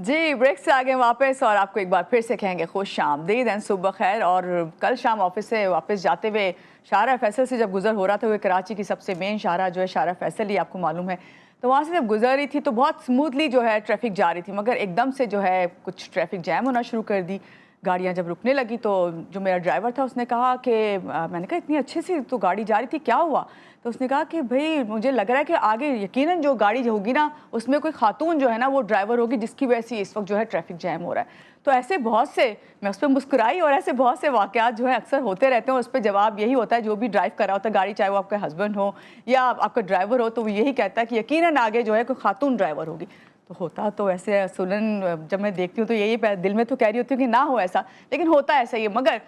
जी, break से आ गए वापस और आपको एक बार फिर से कहेंगे खुश-आमदीद एंड सुबह खैर। और कल शाम ऑफिस से वापस जाते हुए शाहरा फैसल से जब गुज़र हो रहा था, वो कराची की सबसे मेन शाहरा जो है शाहरा फैसल ही आपको मालूम है, तो वहाँ से जब गुज़र रही थी तो बहुत स्मूथली जो है ट्रैफिक जा रही थी, मगर एकदम से जो है कुछ ट्रैफिक जैम होना शुरू कर दी। गाड़ियाँ जब रुकने लगी तो जो मेरा ड्राइवर था उसने कहा कि मैंने कहा इतनी अच्छे से तो गाड़ी जा रही थी, क्या हुआ? तो उसने कहा कि भई मुझे लग रहा है कि आगे यकीनन जो गाड़ी होगी ना, उसमें कोई खातून जो है ना वो ड्राइवर होगी, जिसकी वजह से इस वक्त जो है ट्रैफिक जैम हो रहा है। तो ऐसे बहुत से, मैं उस पर मुस्कुराई, और ऐसे बहुत से वाकयात जो है अक्सर होते रहते हैं। उस पर जवाब यही होता है, जो भी ड्राइव कर रहा होता है गाड़ी, चाहे वो आपका हस्बैंड हो या आपका ड्राइवर हो, तो वो यही कहता है कि यकीनन आगे जो है कोई खातून ड्राइवर होगी। तो होता तो ऐसे असूलन जब मैं देखती हूँ तो यही दिल में तो कह रही होती हूँ कि ना हो ऐसा, लेकिन होता ऐसा ही है। मगर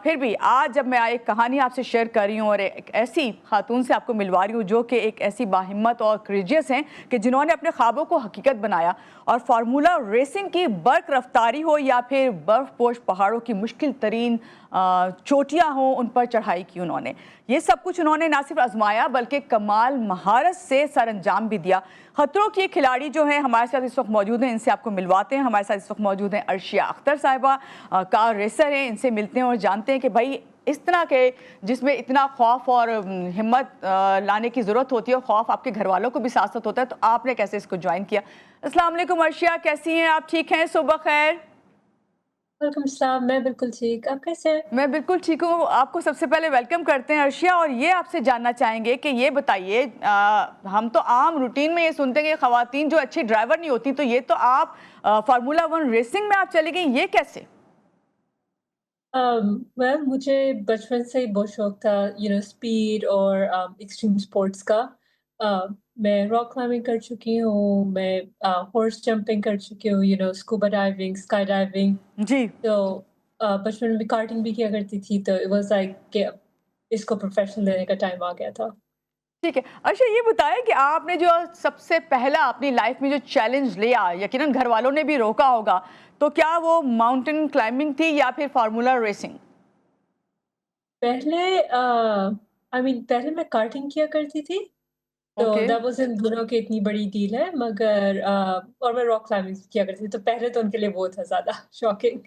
फिर भी आज जब मैं एक कहानी आपसे शेयर कर रही हूँ और एक ऐसी खातून से आपको मिलवा रही हूँ जो कि एक ऐसी बाहिम्मत और करेजियस हैं कि जिन्होंने अपने ख्वाबों को हकीकत बनाया और फार्मूला रेसिंग की बर्क रफ्तारी हो या फिर बर्फपोश पहाड़ों की मुश्किल तरीन चोटियाँ हों, उन पर चढ़ाई की उन्होंने। ये सब कुछ उन्होंने ना सिर्फ आजमाया बल्कि कमाल महारत से सर अंजाम भी दिया। खतरों की खिलाड़ी जो है हमारे साथ इस वक्त मौजूद हैं, इनसे आपको मिलवाते हैं। हमारे साथ इस वक्त मौजूद हैं अर्शिया अख्तर साहिबा, कार रेसर हैं। इनसे मिलते हैं और जानते हैं कि भाई इस तरह के जिसमें इतना खौफ और हिम्मत लाने की ज़रूरत होती है, और खौफ आपके घर वालों को भी साथ साथ होता है, तो आपने कैसे इसको ज्वाइन किया? अस्सलाम वालेकुम अर्शिया, कैसी हैं आप? ठीक हैं? सुबह खैर। वालेकुम सलाम, मैं बिल्कुल ठीक। आप कैसे हैं? मैं बिल्कुल ठीक हूँ। आपको सबसे पहले वेलकम करते हैं अर्शिया, और ये आपसे जानना चाहेंगे कि ये बताइए, हम तो आम रूटीन में ये सुनते हैं कि ख़वातीन जो अच्छी ड्राइवर नहीं होती, तो ये तो आप फार्मूला वन रेसिंग में आप चली गई, ये कैसे? वेल मुझे बचपन से ही बहुत शौक था स्पीड और एक्सट्रीम स्पोर्ट्स का। मैं रॉक क्लाइंबिंग कर चुकी हूँ, मैं हॉर्स जंपिंग कर चुकी हूँ, स्कूबा डाइविंग, स्काई डाइविंग। जी। तो बचपन में भी कार्टिंग भी किया करती थी, तो इट वाज़ लाइक कि इसको प्रोफ़ेशन लेने का टाइम आ गया था। ठीक है। अच्छा, ये बताएं कि आपने जो सबसे पहला अपनी लाइफ में जो चैलेंज लिया, यकीनन घर वालों ने भी रोका होगा, तो क्या वो माउंटेन क्लाइंबिंग थी या फिर फार्मूला रेसिंग? पहले पहले मैं कार्टिंग किया करती थी। तो ओके। दैट वाज़न्ट कि इतनी बड़ी डील है, मगर और मैं रॉक क्लाइंबिंग किया करती थी, तो पहले तो उनके लिए वो था ज़्यादा शॉकिंग।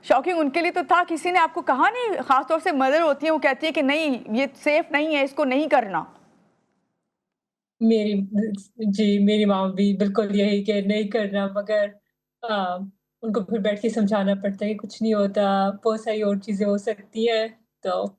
शॉकिंग उनके लिए तो था, किसी ने आपको कहा नहीं? खास तौर से मदर होती है, वो कहती है कि नहीं ये सेफ नहीं है, इसको नहीं करना। मेरी मेरी मॉम भी बिल्कुल यही कि नहीं करना, मगर अ, उनको फिर बैठ के समझाना पड़ता है कि कुछ नहीं होता, बहुत सारी और चीज़ें हो सकती हैं, तो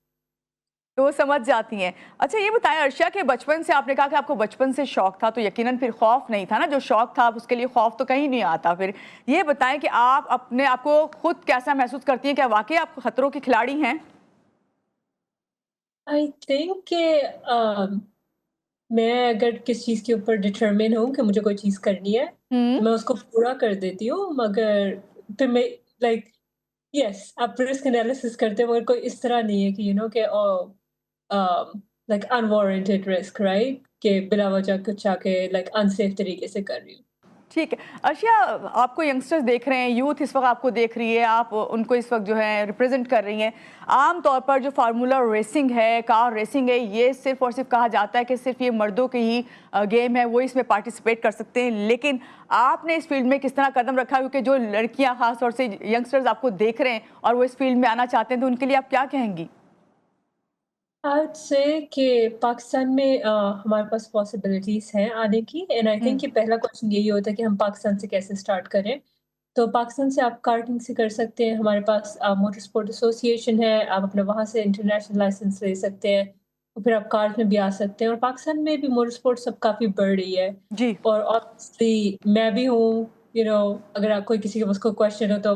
तो वो समझ जाती हैं। अच्छा, ये बताएं अर्शिया के बचपन से आपने कहा कि आपको बचपन से शौक था, तो यकीनन फिर खौफ नहीं था ना? जो शौक था उसके लिए खौफ तो कहीं नहीं आता। फिर ये बताएं कि आप अपने आप को खुद कैसा महसूस करती हैं? क्या वाकई आप खतरों की खिलाड़ी हैं? आई थिंक कि मैं अगर किसी चीज़ के ऊपर डिटरमिन हूँ कि मुझे कोई चीज़ करनी है, हम्म। तो मैं उसको पूरा कर देती हूँ, मगर फिर मैं लाइक यस, आप रिस्क एनालिसिस करते हो, मगर कोई इस तरह नहीं है कि कि लाइक अनवारंटेड रिस्क, राइट? कि बिना वजह कुछ आके लाइक अनसेफ तरीके से कर रही हूँ। ठीक है। अर्शिया, आपको यंगस्टर्स देख रहे हैं, यूथ इस वक्त आपको देख रही है, आप उनको इस वक्त जो है रिप्रेजेंट कर रही हैं। आम तौर पर जो फार्मूला रेसिंग है, कार रेसिंग है, ये सिर्फ और सिर्फ कहा जाता है कि सिर्फ ये मर्दों की ही गेम है, वो इसमें पार्टिसिपेट कर सकते हैं। लेकिन आपने इस फील्ड में किस तरह कदम रखा? क्योंकि जो लड़कियां खास तौर से यंगस्टर्स आपको देख रहे हैं और वो इस फील्ड में आना चाहते हैं, तो उनके लिए आप क्या कहेंगी? आई वुड से कि पाकिस्तान में हमारे पास पॉसिबिलिटीज़ हैं आने की, एंड आई थिंक हम्म। कि पहला क्वेश्चन यही होता है कि हम पाकिस्तान से कैसे स्टार्ट करें। तो पाकिस्तान से आप कार्टिंग से कर सकते हैं, हमारे पास मोटर स्पोर्ट एसोसिएशन है, आप अपना वहाँ से इंटरनेशनल लाइसेंस ले सकते हैं, और फिर आप कार्ट में भी आ सकते हैं, और पाकिस्तान में भी मोटर स्पोर्ट्स अब काफ़ी बढ़ रही है। जी। और ऑब्वियसली मैं भी हूँ, अगर आप कोई किसी के पास कोई क्वेश्चन हो तो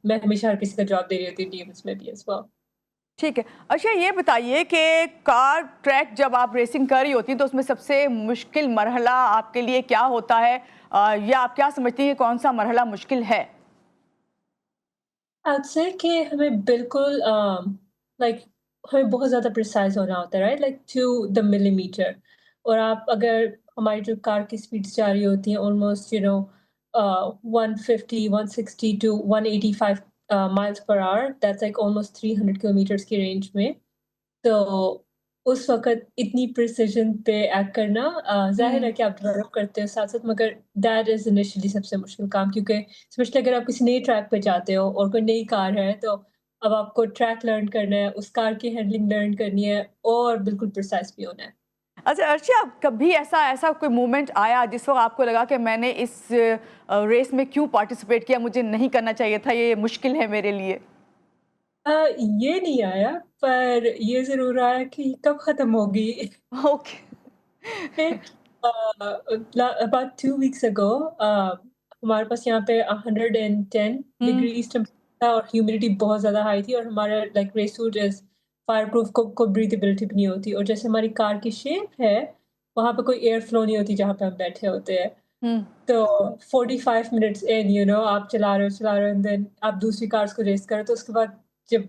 मैं हमेशा हर किसी का जवाब दे रही होती हूँ डीएम्स में भी एज़ वेल। ठीक है। अच्छा, ये बताइए कि कार ट्रैक जब आप रेसिंग कर रही होती हैं तो उसमें सबसे मुश्किल मरहला आपके लिए क्या होता है? या आप क्या समझती हैं कि कौन सा मरहला मुश्किल है? I'd say कि हमें बिल्कुल लाइक हमें बहुत ज़्यादा प्रिसाइज़ होना होता है, right? Like to the millimeter. और आप अगर हमारी जो कार की स्पीड्स जा रही होती हैं almost 150, 160 to 185 miles per hour, that's like almost 300 kilometers की रेंज में। तो उस वक़्त इतनी प्रिसिज़न पे एक्ट करना ज़ाहिर है हुँ। कि आप डेवलप करते हो साथ-साथ, मगर दैट इज़ इनिशियली सबसे मुश्किल काम, क्योंकि स्पेशली अगर आप किसी नई ट्रैक पे जाते हो और कोई नई कार है, तो अब आपको ट्रैक लर्न करना है, उस कार की हैंडलिंग लर्न करनी है और बिल्कुल प्रिसाइज़ भी होना है। अच्छा अर्शिया, कभी ऐसा ऐसा कोई मोमेंट आया जिस वक़्त आपको लगा कि मैंने इस रेस में क्यों पार्टिसिपेट किया, मुझे नहीं करना चाहिए था, ये मुश्किल है मेरे लिए? अ, ये नहीं आया, पर ये ज़रूर आया कि कब ख़त्म होगी। ओके। About 2 weeks ago, हमारे पास यहाँ पे 110 हुँ, डिग्रीज़ टेम्परेचर था और ह्यूमिडिटी बहुत ज़्यादा हाई थी, और हमारा like race suit is fireproof, को ब्रीथेबिलिटी भी नहीं होती, और जैसे हमारी कार की शेप है, वहाँ पे कोई एयर फ्लो नहीं होती जहाँ पे हम बैठे होते हैं। हुँ। तो 45 मिनट्स इन, आप चला रहे हो एंड देन आप दूसरी कार्स को रेस करो, तो उसके बाद जब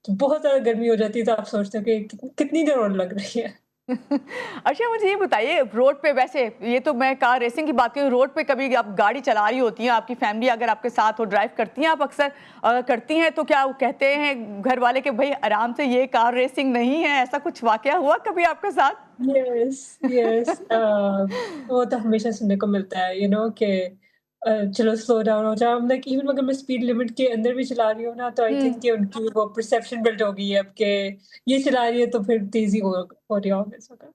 बहुत ज़्यादा गर्मी हो जाती है, तो आप सोचते हो कि कितनी देर और लग रही है। अच्छा मुझे ये बताइए, रोड पे वैसे ये तो मैं कार रेसिंग की बात करूँ, रोड पे कभी आप गाड़ी चला रही होती हैं, आपकी फैमिली अगर आपके साथ हो, ड्राइव करती हैं आप अक्सर, करती हैं तो क्या वो कहते हैं घर वाले कि भाई आराम से, ये कार रेसिंग नहीं है, ऐसा कुछ वाकया हुआ कभी आपके साथ? यस, यस, वो तो हमेशा सुनने को मिलता है, कि चलो स्लो डाउन हो जाओ। लाइक इवन अगर मैं स्पीड लिमिट के अंदर भी चला रही हूँ ना, तो आई हुँ। थिंक कि उनकी वो परसेप्शन बिल्ड हो गई है अब के, ये चला रही है तो फिर तेज़ी हो रही होगी इस वक़्त।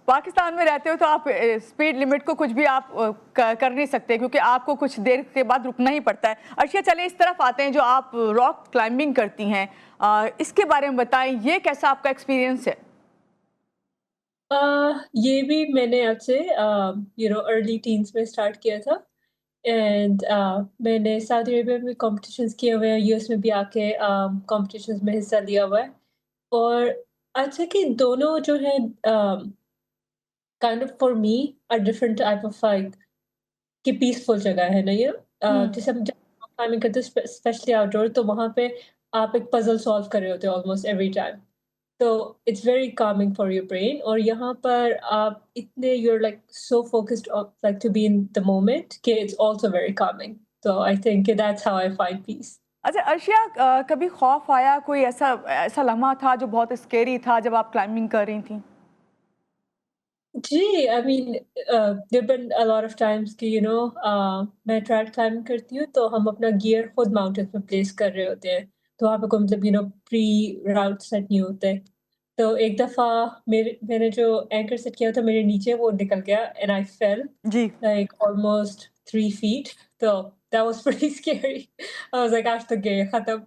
पाकिस्तान में रहते हो तो आप स्पीड लिमिट को कुछ भी आप कर नहीं सकते, क्योंकि आपको कुछ देर के बाद रुकना ही पड़ता है। अर्शिया, चले इस तरफ आते हैं, जो आप रॉक क्लाइंबिंग करती हैं, इसके बारे में बताएं, ये कैसा आपका एक्सपीरियंस है? अ, ये भी मैंने आपसे अर्ली टीन्स में स्टार्ट किया था, एंड मैंने सऊदी अरेबिया में कॉम्पिटिशन्स किए हुए हैं, यूएस में भी आके कॉम्पिटिशन्स में हिस्सा लिया हुआ है। और अच्छा कि दोनों जो है kind of for me a different type of like कि पीसफुल जगह है ना ये। हुँ। जैसे हम जब क्लाइंबिंग करते हैं स्पेशली आउटडोर, तो वहाँ पे आप एक पज़ल सॉल्व कर रहे होते हो ऑलमोस्ट एवरी टाइम। तो it's very calming for your brain, और यहाँ पर आप इतने you are like so focused on like to be in the moment कि इट्स आल्सो वेरी कामिंग। तो I think that's how I find peace. अच्छा अर्शिया, कभी खौफ आया, कोई ऐसा ऐसा लम्हा था जो बहुत स्केरी था जब आप क्लाइंबिंग कर रही थी? जी, I mean there been a lot of times कि मैं ट्रैक क्लाइंबिंग करती हूँ, तो हम अपना गियर खुद माउंटेन पे प्लेस कर रहे होते हैं। तो वहाँ पे कोई मतलब प्री राउट सेट नहीं होते। तो एक दफ़ा मैंने जो एंकर सेट किया था मेरे नीचे, वो निकल गया एंड आई फेल जी। Like almost 3 feet. तो that was pretty scary. I was like आज तो गए खत्म।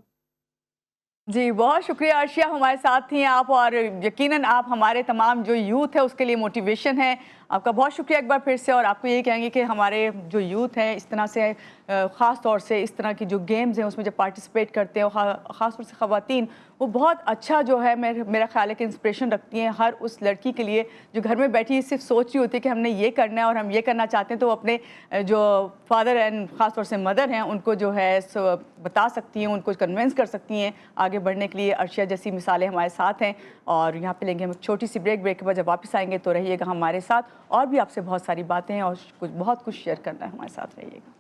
जी, बहुत शुक्रिया अर्शिया, हमारे साथ थी आप, और यकीनन आप हमारे तमाम जो यूथ है उसके लिए मोटिवेशन है। आपका बहुत शुक्रिया एक बार फिर से, और आपको यही कहेंगे कि हमारे जो यूथ हैं इस तरह से ख़ास तौर से इस तरह की जो गेम्स हैं उसमें जब पार्टिसिपेट करते हैं, ख़ास तौर से ख़वातीन, वो बहुत अच्छा जो है, मेरा ख़्याल है कि इंस्पिरेशन रखती हैं हर उस लड़की के लिए जो घर में बैठी सिर्फ सोच रही होती है कि हमने ये करना है और हम ये करना चाहते हैं, तो वो अपने जो फादर एंड ख़ास तौर से मदर हैं उनको जो है सो बता सकती हैं, उनको कन्विंस कर सकती हैं आगे बढ़ने के लिए। अर्शिया जैसी मिसालें हमारे साथ हैं, और यहाँ पे लेंगे हम एक छोटी सी ब्रेक के बाद जब वापस आएंगे तो रहिएगा हमारे साथ, और भी आपसे बहुत सारी बातें हैं और बहुत कुछ शेयर करना है, हमारे साथ रहिएगा।